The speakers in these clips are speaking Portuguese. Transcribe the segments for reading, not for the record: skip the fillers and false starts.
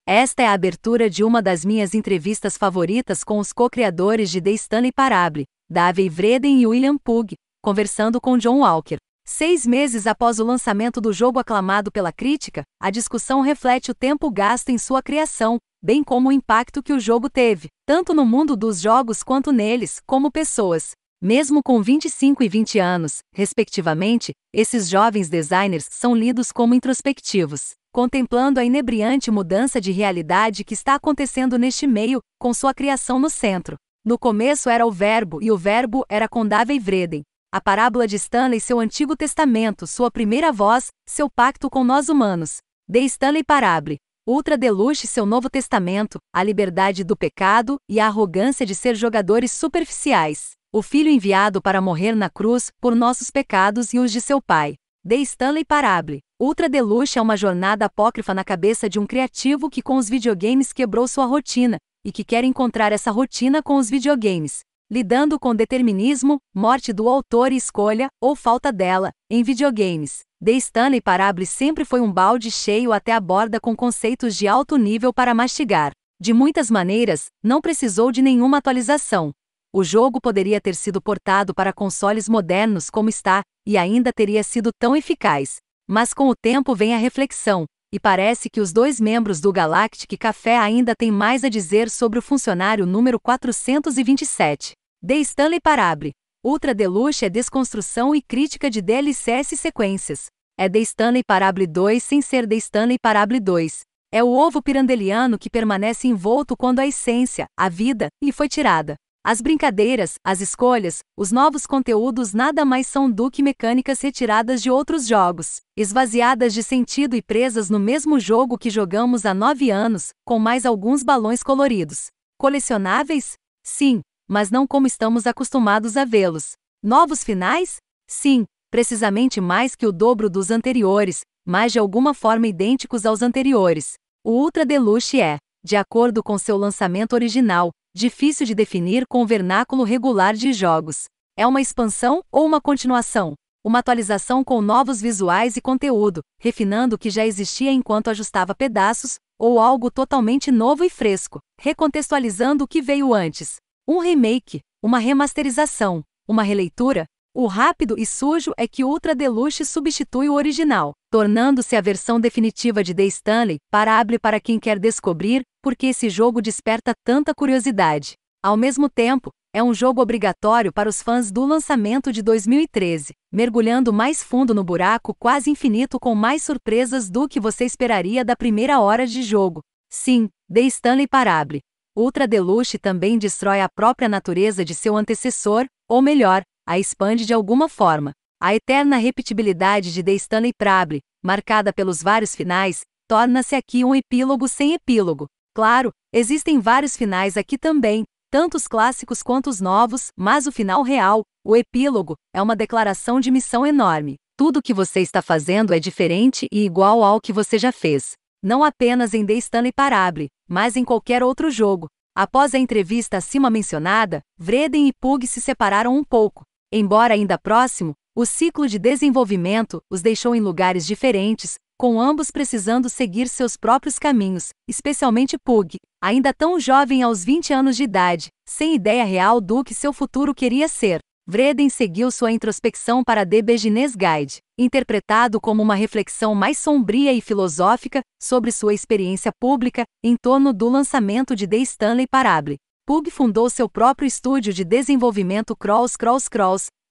Esta é a abertura de uma das minhas entrevistas favoritas com os co-criadores de The Stanley Parable, Dave Vreden e William Pugh, conversando com John Walker. 6 meses após o lançamento do jogo aclamado pela crítica, a discussão reflete o tempo gasto em sua criação, bem como o impacto que o jogo teve, tanto no mundo dos jogos quanto neles, como pessoas. Mesmo com 25 e 20 anos, respectivamente, esses jovens designers são lidos como introspectivos, contemplando a inebriante mudança de realidade que está acontecendo neste meio, com sua criação no centro. No começo era o verbo e o verbo era com Dave Vreden. A parábola de Stanley, seu Antigo Testamento, sua primeira voz, seu pacto com nós humanos. The Stanley Parable, Ultra Deluxe, seu Novo Testamento, a liberdade do pecado e a arrogância de ser jogadores superficiais. O Filho enviado para morrer na cruz, por nossos pecados e os de seu Pai. The Stanley Parable, Ultra Deluxe é uma jornada apócrifa na cabeça de um criativo que com os videogames quebrou sua rotina, e que quer encontrar essa rotina com os videogames. Lidando com determinismo, morte do autor e escolha, ou falta dela, em videogames. The Stanley Parable sempre foi um balde cheio até a borda com conceitos de alto nível para mastigar. De muitas maneiras, não precisou de nenhuma atualização. O jogo poderia ter sido portado para consoles modernos como está, e ainda teria sido tão eficaz. Mas com o tempo vem a reflexão, e parece que os dois membros do Galactic Café ainda têm mais a dizer sobre o funcionário número 427. The Stanley Parable, Ultra Deluxe é desconstrução e crítica de DLCs e sequências. É The Stanley Parable 2 sem ser The Stanley Parable 2. É o ovo pirandeliano que permanece envolto quando a essência, a vida, lhe foi tirada. As brincadeiras, as escolhas, os novos conteúdos nada mais são do que mecânicas retiradas de outros jogos, esvaziadas de sentido e presas no mesmo jogo que jogamos há 9 anos, com mais alguns balões coloridos. Colecionáveis? Sim, mas não como estamos acostumados a vê-los. Novos finais? Sim, precisamente mais que o dobro dos anteriores, mas de alguma forma idênticos aos anteriores. O Ultra Deluxe é, de acordo com seu lançamento original, difícil de definir com o vernáculo regular de jogos. É uma expansão ou uma continuação? Uma atualização com novos visuais e conteúdo, refinando o que já existia enquanto ajustava pedaços, ou algo totalmente novo e fresco, recontextualizando o que veio antes. Um remake, uma remasterização, uma releitura? O rápido e sujo é que Ultra Deluxe substitui o original, tornando-se a versão definitiva de The Stanley Parable para quem quer descobrir por que esse jogo desperta tanta curiosidade. Ao mesmo tempo, é um jogo obrigatório para os fãs do lançamento de 2013, mergulhando mais fundo no buraco quase infinito com mais surpresas do que você esperaria da primeira hora de jogo. Sim, The Stanley Parable, Ultra Deluxe também destrói a própria natureza de seu antecessor, ou melhor, a expande de alguma forma. A eterna repetibilidade de The Stanley Parable, marcada pelos vários finais, torna-se aqui um epílogo sem epílogo. Claro, existem vários finais aqui também, tanto os clássicos quanto os novos, mas o final real, o epílogo, é uma declaração de missão enorme. Tudo o que você está fazendo é diferente e igual ao que você já fez. Não apenas em The Stanley Parable, mas em qualquer outro jogo. Após a entrevista acima mencionada, Vreden e Pugh se separaram um pouco. Embora ainda próximo, o ciclo de desenvolvimento os deixou em lugares diferentes, com ambos precisando seguir seus próprios caminhos, especialmente Pugh, ainda tão jovem aos 20 anos de idade, sem ideia real do que seu futuro queria ser. Vreden seguiu sua introspecção para The Beginner's Guide, interpretado como uma reflexão mais sombria e filosófica sobre sua experiência pública em torno do lançamento de The Stanley Parable. Pugh fundou seu próprio estúdio de desenvolvimento Cross,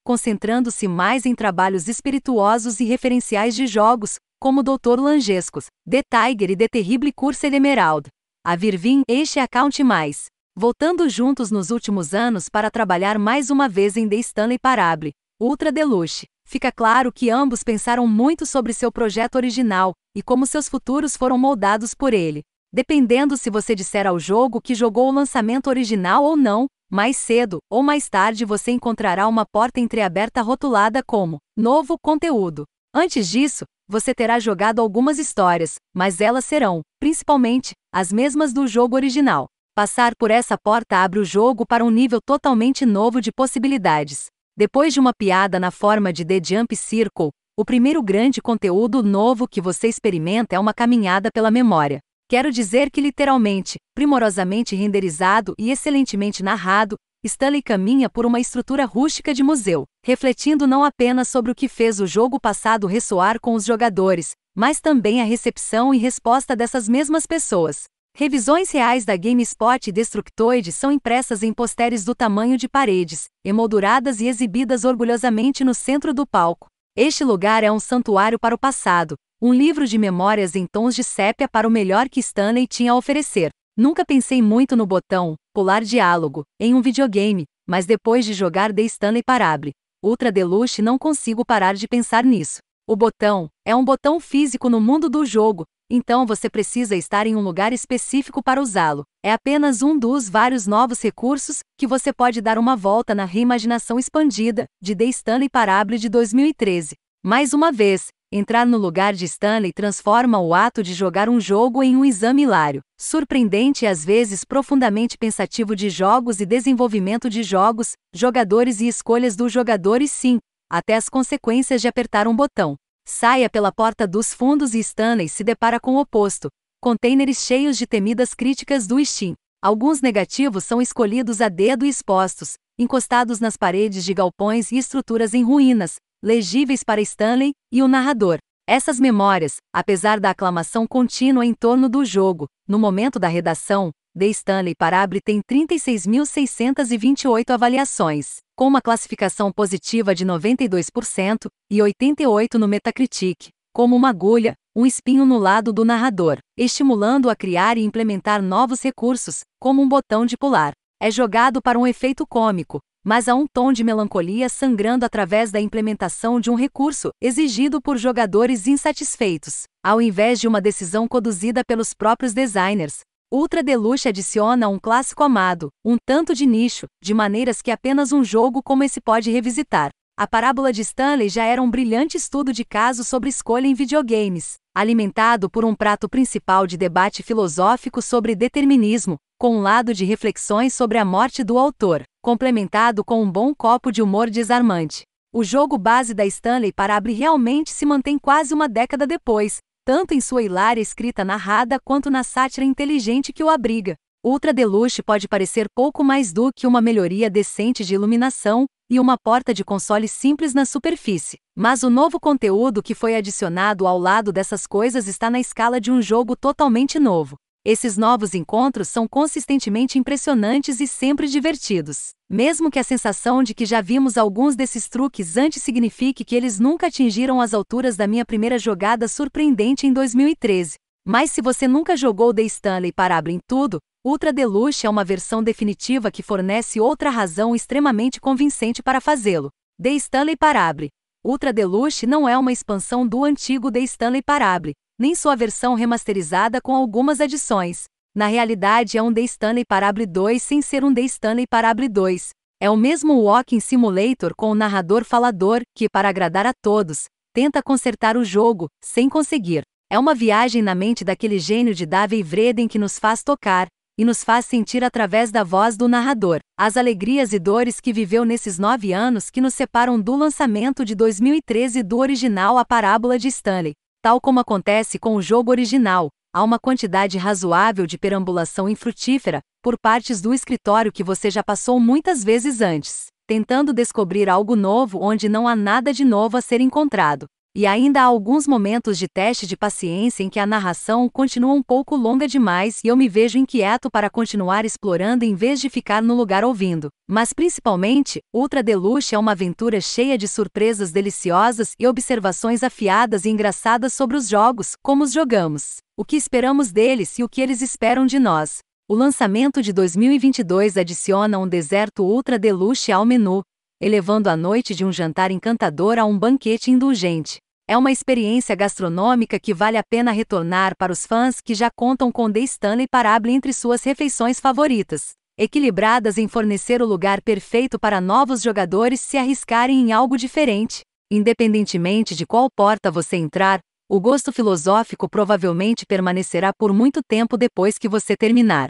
concentrando-se mais em trabalhos espirituosos e referenciais de jogos, como Dr. Langescos, The Tiger e The Terrible Cursed Emerald. A Virvin Enche Account mais. Voltando juntos nos últimos anos para trabalhar mais uma vez em The Stanley Parable, Ultra Deluxe, fica claro que ambos pensaram muito sobre seu projeto original e como seus futuros foram moldados por ele. Dependendo se você disser ao jogo que jogou o lançamento original ou não, mais cedo ou mais tarde você encontrará uma porta entreaberta rotulada como novo conteúdo. Antes disso, você terá jogado algumas histórias, mas elas serão, principalmente, as mesmas do jogo original. Passar por essa porta abre o jogo para um nível totalmente novo de possibilidades. Depois de uma piada na forma de The Jump Circle, o primeiro grande conteúdo novo que você experimenta é uma caminhada pela memória. Quero dizer que literalmente, primorosamente renderizado e excelentemente narrado, Stanley caminha por uma estrutura rústica de museu, refletindo não apenas sobre o que fez o jogo passado ressoar com os jogadores, mas também a recepção e resposta dessas mesmas pessoas. Revisões reais da GameSpot e Destructoid são impressas em posteres do tamanho de paredes, emolduradas e exibidas orgulhosamente no centro do palco. Este lugar é um santuário para o passado, um livro de memórias em tons de sépia para o melhor que Stanley tinha a oferecer. Nunca pensei muito no botão pular diálogo em um videogame, mas depois de jogar The Stanley Parable Ultra Deluxe não consigo parar de pensar nisso. O botão é um botão físico no mundo do jogo, então você precisa estar em um lugar específico para usá-lo. É apenas um dos vários novos recursos que você pode dar uma volta na reimaginação expandida de The Stanley Parable de 2013. Mais uma vez, entrar no lugar de Stanley transforma o ato de jogar um jogo em um exame hilário, surpreendente e às vezes profundamente pensativo de jogos e desenvolvimento de jogos, jogadores e escolhas dos jogadores, sim, até as consequências de apertar um botão. Saia pela porta dos fundos e Stanley se depara com o oposto, containers cheios de temidas críticas do Steam. Alguns negativos são escolhidos a dedo e expostos, encostados nas paredes de galpões e estruturas em ruínas, legíveis para Stanley e o narrador. Essas memórias, apesar da aclamação contínua em torno do jogo, no momento da redação, The Stanley Parable tem 36.628 avaliações, com uma classificação positiva de 92% e 88% no Metacritic, como uma agulha, um espinho no lado do narrador, estimulando-o a criar e implementar novos recursos, como um botão de pular. É jogado para um efeito cômico, mas há um tom de melancolia sangrando através da implementação de um recurso exigido por jogadores insatisfeitos, ao invés de uma decisão conduzida pelos próprios designers. Ultra Deluxe adiciona um clássico amado, um tanto de nicho, de maneiras que apenas um jogo como esse pode revisitar. A Parábola de Stanley já era um brilhante estudo de caso sobre escolha em videogames, alimentado por um prato principal de debate filosófico sobre determinismo, com um lado de reflexões sobre a morte do autor, complementado com um bom copo de humor desarmante. O jogo base da Stanley Parable realmente se mantém quase uma década depois, tanto em sua hilária escrita narrada quanto na sátira inteligente que o abriga. Ultra Deluxe pode parecer pouco mais do que uma melhoria decente de iluminação e uma porta de console simples na superfície, mas o novo conteúdo que foi adicionado ao lado dessas coisas está na escala de um jogo totalmente novo. Esses novos encontros são consistentemente impressionantes e sempre divertidos. Mesmo que a sensação de que já vimos alguns desses truques antes signifique que eles nunca atingiram as alturas da minha primeira jogada surpreendente em 2013. Mas se você nunca jogou The Stanley Parable em tudo, Ultra Deluxe é uma versão definitiva que fornece outra razão extremamente convincente para fazê-lo. The Stanley Parable Ultra Deluxe não é uma expansão do antigo The Stanley Parable, nem sua versão remasterizada com algumas adições. Na realidade é um The Stanley Parable 2 sem ser um The Stanley Parable 2. É o mesmo Walking Simulator com o narrador falador que, para agradar a todos, tenta consertar o jogo, sem conseguir. É uma viagem na mente daquele gênio de Davey Vreden que nos faz tocar, e nos faz sentir através da voz do narrador, as alegrias e dores que viveu nesses 9 anos que nos separam do lançamento de 2013 do original A Parábola de Stanley. Tal como acontece com o jogo original, há uma quantidade razoável de perambulação infrutífera, por partes do escritório que você já passou muitas vezes antes, tentando descobrir algo novo onde não há nada de novo a ser encontrado. E ainda há alguns momentos de teste de paciência em que a narração continua um pouco longa demais e eu me vejo inquieto para continuar explorando em vez de ficar no lugar ouvindo. Mas principalmente, Ultra Deluxe é uma aventura cheia de surpresas deliciosas e observações afiadas e engraçadas sobre os jogos, como os jogamos, o que esperamos deles e o que eles esperam de nós. O lançamento de 2022 adiciona um deserto Ultra Deluxe ao menu, elevando a noite de um jantar encantador a um banquete indulgente. É uma experiência gastronômica que vale a pena retornar para os fãs que já contam com The Stanley Parable entre suas refeições favoritas, equilibradas em fornecer o lugar perfeito para novos jogadores se arriscarem em algo diferente. Independentemente de qual porta você entrar, o gosto filosófico provavelmente permanecerá por muito tempo depois que você terminar.